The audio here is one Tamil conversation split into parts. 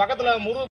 பக்கத்துல முரு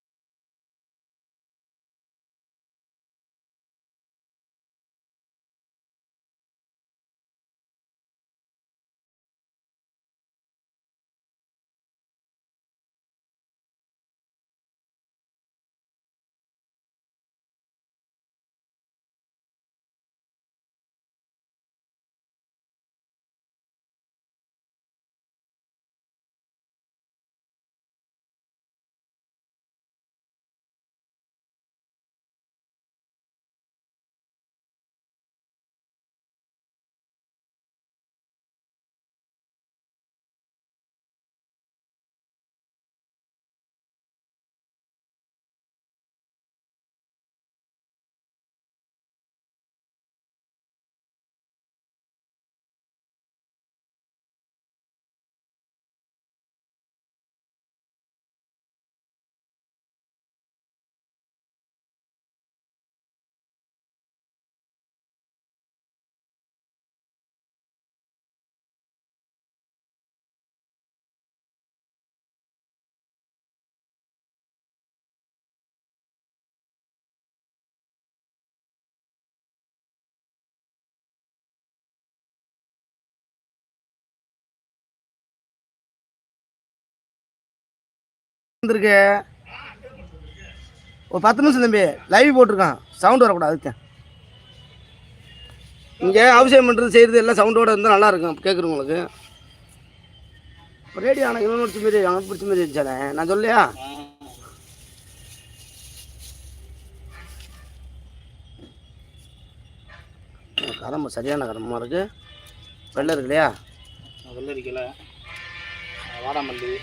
இருக்கு. ஒரு 10 நிமிஷம் தம்பி லைவ் போட்டிருக்கான், சவுண்ட் வரக்கூடாது. அதுக்கு இங்கே அவசியம் பண்ணுறது செய்கிறது எல்லாம் சவுண்டோடு இருந்தால் நல்லாயிருக்கும் கேட்குறவங்களுக்கு. ரேடியோ ஆனால் இவன் பிடிச்ச மாரி அவனுக்கு பிடிச்ச மாரி இருந்துச்சானே, நான் சொல்லையா? கதம்பு சரியான கதம்பமாக இருக்குது. வெள்ளை இருக்கு இல்லையா? வெள்ளரிக்கலை, வாடாமல்லி,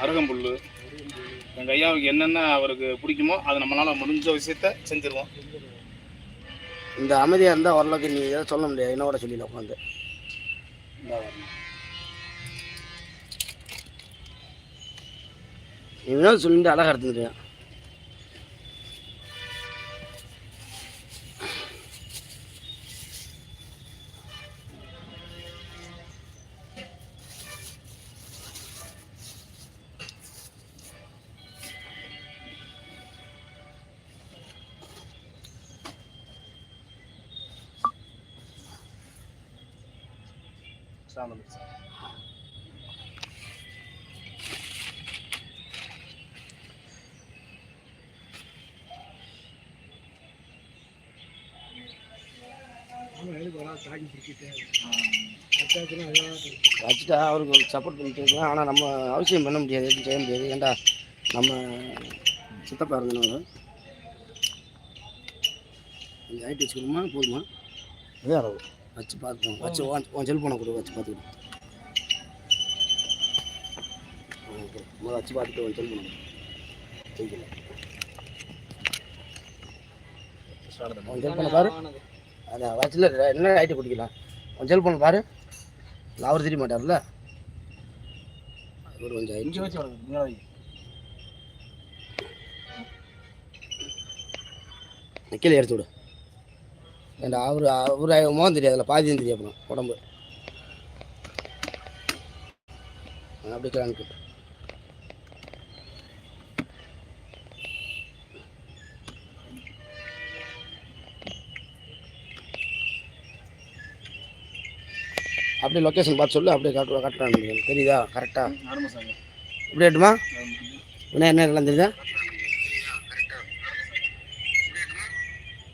அருகம்புல், எங்கள் ஐயாவுக்கு என்னென்ன அவருக்கு பிடிக்குமோ அதை நம்மளால் முடிஞ்ச விஷயத்த செஞ்சுருவோம். இந்த அமைதியாக இருந்தால் ஓரளவுக்கு நீ எதாவது சொல்ல முடியாது, என்னோட சொல்லிடல உட்காந்து. நீ வேணாலும் சொல்லிட்டு அழகாக எடுத்துக்கிட்டேன். வச்சுட்டா அவருக்கு சப்போர்ட் பண்ணிட்டு இருக்கலாம். ஆனால் நம்ம அவசியம் பண்ண முடியாது, எதுவும் செய்ய முடியாது. ஏன்டா நம்ம சித்தப்பா இருந்தனால கொஞ்சம் ஹைட் வச்சுக்கணுமா போதுமா? அதே அளவு வச்சு பார்த்துக்கணும். வச்சு உன் செல்ஃபோனை கூட வச்சு பார்த்துக்கணும். முதல்ல வச்சு பார்த்துட்டு உன் செல்ஃபோனை உன் செல்ஃபோனை பாரு. அதான் வச்சுல என்ன ஹைட்டு பிடிக்கலாம். உன் செல்ஃபோனை பாரு. அவர் தெரிய மாட்டார்ல, ஒரு கொஞ்சம் கீழே எடுத்து விடு. ஏன்டா அவர் முகம் தெரியாது, அதில் பாதியும் தெரியும். அப்புறம் உடம்பு அப்படி கிளம்பி அப்படியே லொக்கேஷன் பார்த்து சொல்லு. அப்படியே கரெக்டாக தெரியுதா? கரெக்டாக இப்படி ஏட்டுமா என்ன எல்லாம் தெரியுதா?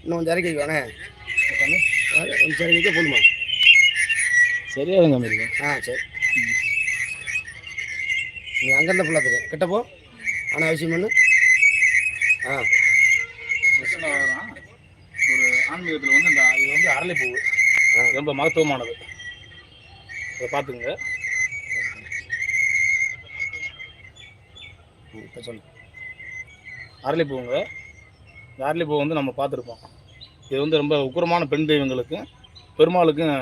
இன்னும் கொஞ்சம் இறக்கி வேணே, கொஞ்சம் இறக்கிக்க போதுமா? சரியாதுங்க மாதிரி. சரி, நீ அங்கேருந்து ஃபுல்லாக தெரியும். கிட்டப்போ ஆனால் அவசியம் பண்ணு. ஒரு ஆன்மீகத்தில் வந்து இந்த இது வந்து அரளிப்பூ ரொம்ப மகத்துவமானது, அதை பார்த்துக்குங்க. இப்போ சொல்லு. அரளிப்பூங்க, இந்த அரளிப்பூ வந்து நம்ம பார்த்துருப்போம். இது வந்து ரொம்ப உக்கிரமான பெண் தெய்வங்களுக்கு, பெருமாளுக்கும்